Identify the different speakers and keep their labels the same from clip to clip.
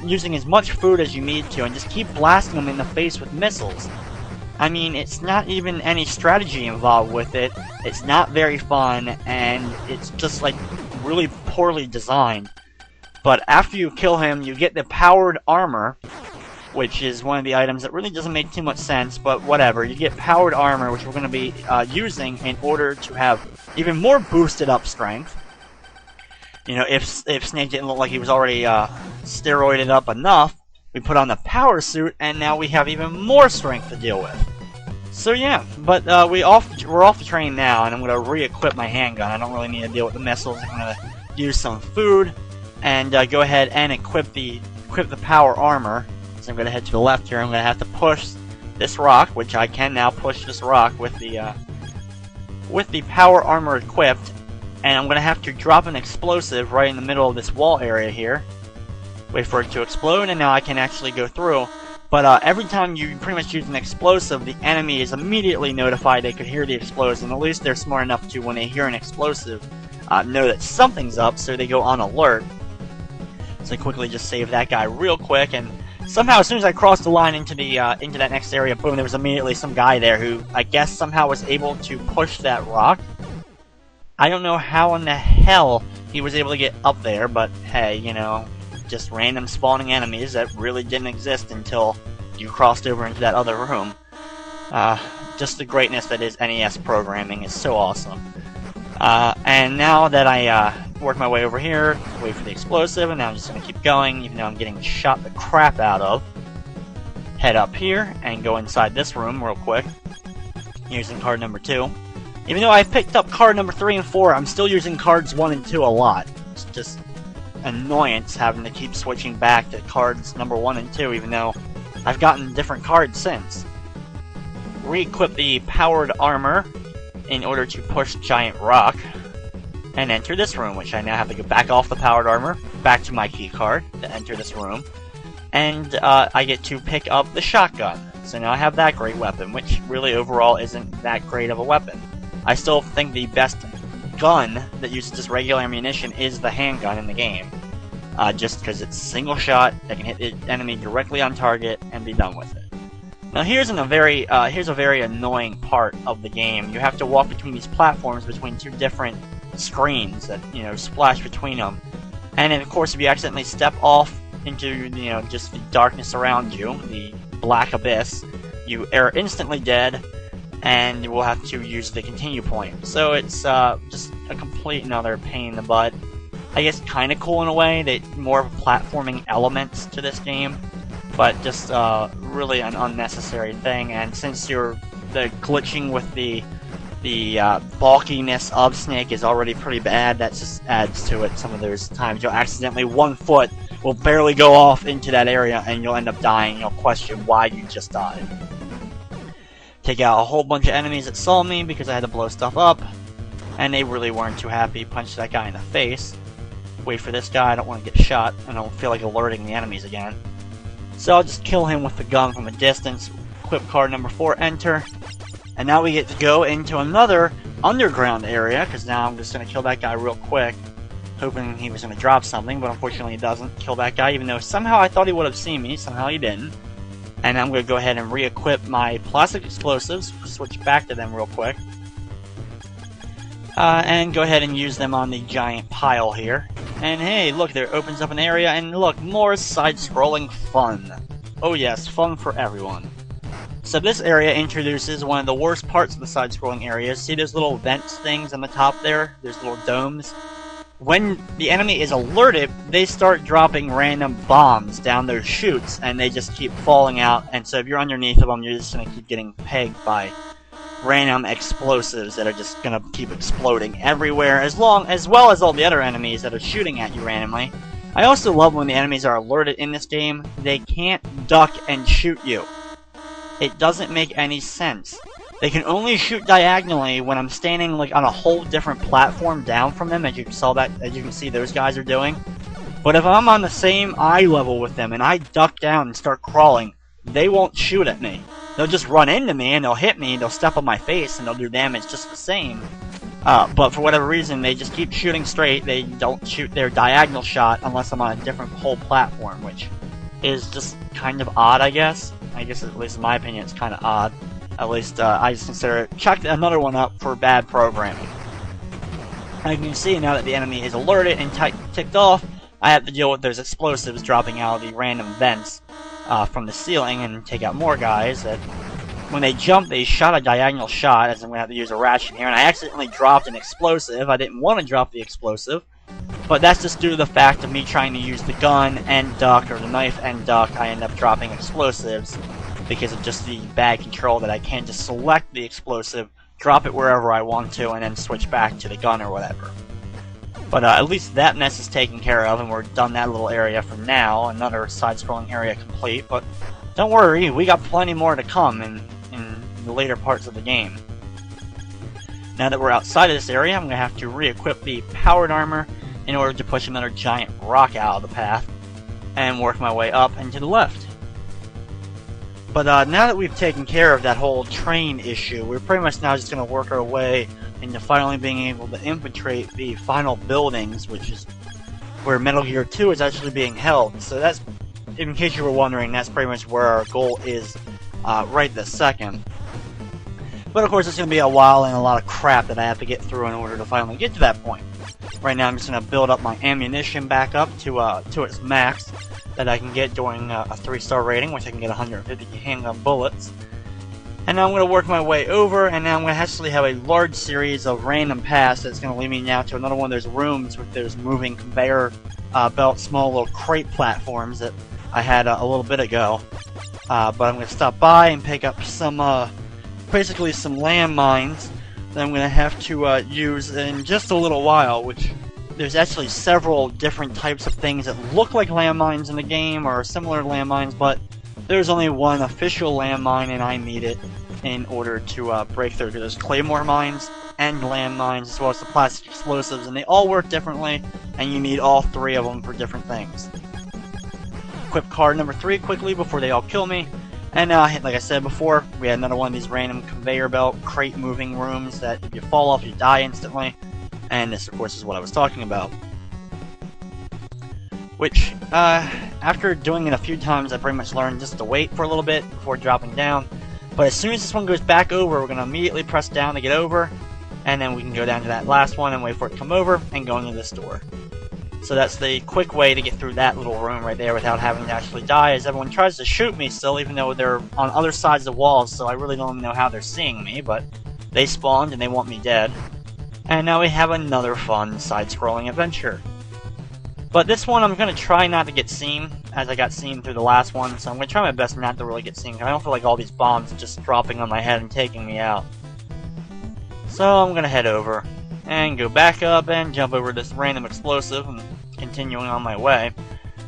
Speaker 1: using as much food as you need to and just keep blasting them in the face with missiles. I mean, it's not even any strategy involved with it, it's not very fun, and it's just like really poorly designed. But after you kill him, you get the powered armor, which is one of the items that really doesn't make too much sense, but whatever. You get powered armor, which we're going to be using in order to have even more boosted up strength. You know, if Snake didn't look like he was already steroided up enough, we put on the power suit, and now we have even more strength to deal with. So yeah, but we're off the train now, and I'm going to re-equip my handgun. I don't really need to deal with the missiles. I'm going to use some food, and go ahead and equip the power armor. So I'm going to head to the left here. I'm going to have to push this rock, which I can now push this rock with the power armor equipped, and I'm going to have to drop an explosive right in the middle of this wall area here. Wait for it to explode, and now I can actually go through. But every time you pretty much use an explosive, the enemy is immediately notified they could hear the explosion. At least they're smart enough to, when they hear an explosive, know that something's up, so they go on alert. So I quickly just save that guy real quick, and somehow as soon as I crossed the line into that next area, boom, there was immediately some guy there who I guess somehow was able to push that rock. I don't know how in the hell he was able to get up there, but hey, you know, just random spawning enemies that really didn't exist until you crossed over into that other room. Just the greatness that is NES programming is so awesome. And now that I work my way over here, wait for the explosive, and now I'm just going to keep going, even though I'm getting shot the crap out of. Head up here and go inside this room real quick, using card number 2. Even though I've picked up card number 3 and 4, I'm still using cards 1 and 2 a lot. It's just annoyance having to keep switching back to cards number 1 and 2, even though I've gotten different cards since. Re-equip the powered armor in order to push Giant Rock, and enter this room, which I now have to go back off the powered armor, back to my key card to enter this room, and I get to pick up the shotgun. So now I have that great weapon, which really overall isn't that great of a weapon. I still think the best gun that uses just regular ammunition is the handgun in the game, just because it's single shot, that can hit the enemy directly on target and be done with it. Now here's a very annoying part of the game. You have to walk between these platforms between two different screens that, you know, splash between them, and then of course if you accidentally step off into, you know, just the darkness around you, the black abyss, you are instantly dead, and you will have to use the continue point. So it's just a complete another pain in the butt. I guess kind of cool in a way, that more of platforming elements to this game, but just really an unnecessary thing. And since the glitching with the bulkiness of Snake is already pretty bad, that just adds to it. Some of those times you'll accidentally, one foot will barely go off into that area and you'll end up dying. You'll question why you just died. Take out a whole bunch of enemies that saw me because I had to blow stuff up, and they really weren't too happy. Punch that guy in the face. Wait for this guy, I don't want to get shot, and I don't feel like alerting the enemies again. So I'll just kill him with the gun from a distance. Equip card number 4, enter. And now we get to go into another underground area, because now I'm just going to kill that guy real quick, hoping he was going to drop something, but unfortunately he doesn't. Kill that guy, even though somehow I thought he would have seen me, somehow he didn't. And I'm going to go ahead and re-equip my plastic explosives, switch back to them real quick, and go ahead and use them on the giant pile here. And hey, look, there opens up an area, and look, more side-scrolling fun. Oh yes, fun for everyone. So this area introduces one of the worst parts of the side-scrolling areas. See those little vents things on the top there? There's little domes. When the enemy is alerted, they start dropping random bombs down those chutes, and they just keep falling out. And so if you're underneath of them, you're just going to keep getting pegged by random explosives that are just going to keep exploding everywhere, as well as all the other enemies that are shooting at you randomly. I also love when the enemies are alerted in this game, they can't duck and shoot you. It doesn't make any sense. They can only shoot diagonally when I'm standing like on a whole different platform down from them, as you can see those guys are doing. But if I'm on the same eye level with them and I duck down and start crawling, they won't shoot at me. They'll just run into me and they'll hit me, they'll step on my face and they'll do damage just the same. But for whatever reason, they just keep shooting straight. They don't shoot their diagonal shot unless I'm on a different whole platform, which is just kind of odd, I guess. I guess, at least in my opinion, it's kind of odd. At least, I just consider it. Check another one up for bad programming. As you can see, now that the enemy is alerted and ticked off, I have to deal with those explosives dropping out of the random vents from the ceiling and take out more guys that, when they jump, they shot a diagonal shot, as I'm going to have to use a ration here, and I accidentally dropped an explosive. I didn't want to drop the explosive, but that's just due to the fact of me trying to use the gun and duck, or the knife and duck. I end up dropping explosives because of just the bad control that I can't just select the explosive, drop it wherever I want to, and then switch back to the gun or whatever. But at least that mess is taken care of, and we're done that little area for now. Another side-scrolling area complete, but don't worry, we got plenty more to come in the later parts of the game. Now that we're outside of this area, I'm going to have to re-equip the powered armor in order to push another giant rock out of the path and work my way up and to the left. But now that we've taken care of that whole train issue, we're pretty much now just going to work our way into finally being able to infiltrate the final buildings, which is where Metal Gear 2 is actually being held. So that's, in case you were wondering, that's pretty much where our goal is right this second. But of course, it's going to be a while and a lot of crap that I have to get through in order to finally get to that point. Right now, I'm just going to build up my ammunition back up to its max that I can get during a 3-star rating, which I can get 150 handgun bullets. And now I'm going to work my way over, and now I'm going to actually have a large series of random paths that's going to lead me now to another one of those rooms with those moving conveyor belt, small little crate platforms that I had a little bit ago. But I'm going to stop by and pick up some, basically some landmines that I'm going to have to use in just a little while, which there's actually several different types of things that look like landmines in the game, or similar landmines, but there's only one official landmine, and I need it in order to break through. There's claymore mines and landmines, as well as the plastic explosives, and they all work differently, and you need all 3 of them for different things. Equip card number 3 quickly before they all kill me. And like I said before, we had another one of these random conveyor belt crate moving rooms that if you fall off, you die instantly. And this, of course, is what I was talking about. Which, after doing it a few times, I pretty much learned just to wait for a little bit before dropping down. But as soon as this one goes back over, we're going to immediately press down to get over. And then we can go down to that last one and wait for it to come over and go into this door. So that's the quick way to get through that little room right there without having to actually die, as everyone tries to shoot me still, even though they're on other sides of the walls, so I really don't even know how they're seeing me, but they spawned and they want me dead. And now we have another fun side-scrolling adventure. But this one I'm going to try not to get seen, as I got seen through the last one, so I'm going to try my best not to really get seen, because I don't feel like all these bombs are just dropping on my head and taking me out. So I'm going to head over and go back up and jump over this random explosive and continuing on my way.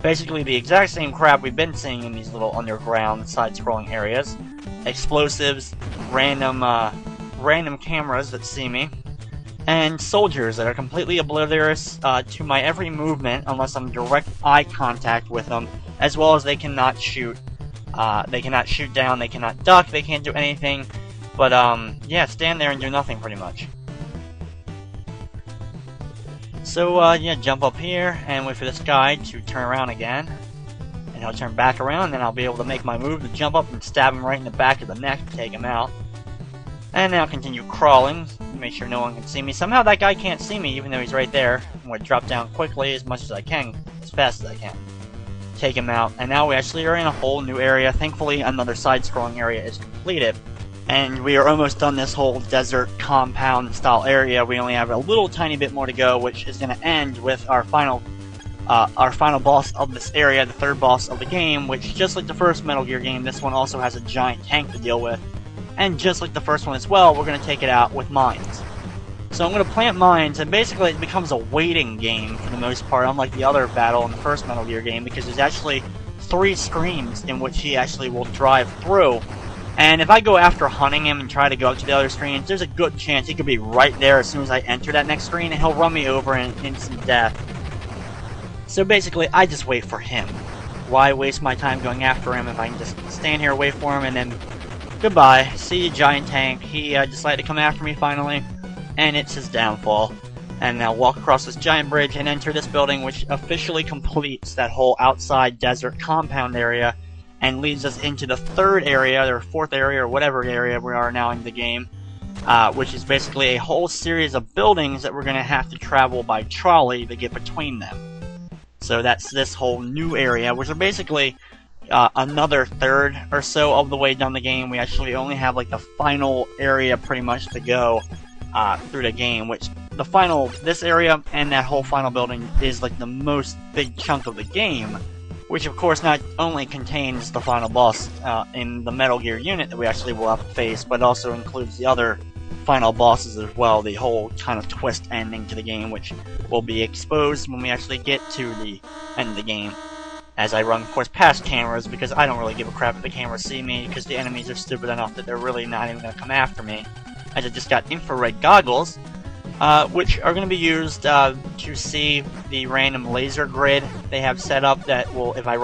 Speaker 1: Basically the exact same crap we've been seeing in these little underground side-scrolling areas. Explosives, random cameras that see me, and soldiers that are completely oblivious to my every movement unless I'm in direct eye contact with them, as well as they cannot shoot. They cannot shoot down, they cannot duck, they can't do anything, but yeah, stand there and do nothing pretty much. So, yeah, jump up here and wait for this guy to turn around again. And he'll turn back around, and then I'll be able to make my move to jump up and stab him right in the back of the neck to take him out. And now continue crawling, make sure no one can see me. Somehow that guy can't see me, even though he's right there. I'm going to drop down quickly as much as I can, as fast as I can. Take him out, and now we actually are in a whole new area. Thankfully, another side-scrolling area is completed. And we are almost done this whole desert compound style area. We only have a little tiny bit more to go, which is going to end with our final boss of this area, the 3rd boss of the game, which, just like the first Metal Gear game, this one also has a giant tank to deal with. And just like the first one as well, we're going to take it out with mines. So I'm going to plant mines, and basically it becomes a waiting game for the most part, unlike the other battle in the first Metal Gear game, because there's actually 3 screens in which he actually will drive through. And if I go after hunting him and try to go up to the other screens, there's a good chance he could be right there as soon as I enter that next screen, and he'll run me over in instant death. So basically, I just wait for him. Why waste my time going after him if I can just stand here, wait for him, and then goodbye. See you, giant tank. He decided to come after me finally, and it's his downfall. and now walk across this giant bridge and enter this building, which officially completes that whole outside desert compound area and leads us into the third area, or fourth area, or whatever area we are now in the game, which is basically a whole series of buildings that we're going to have to travel by trolley to get between them. So that's this whole new area, which are basically another third or so of the way down the game. We actually only have like the final area pretty much to go through the game, which this area and that whole final building is like the most big chunk of the game, which of course not only contains the final boss in the Metal Gear unit that we actually will have to face, but also includes the other final bosses as well, the whole kind of twist ending to the game, which will be exposed when we actually get to the end of the game. As I run, of course, past cameras, because I don't really give a crap if the cameras see me, because the enemies are stupid enough that they're really not even going to come after me. As I just got infrared goggles, which are going to be used to see the random laser grid they have set up that will, if I run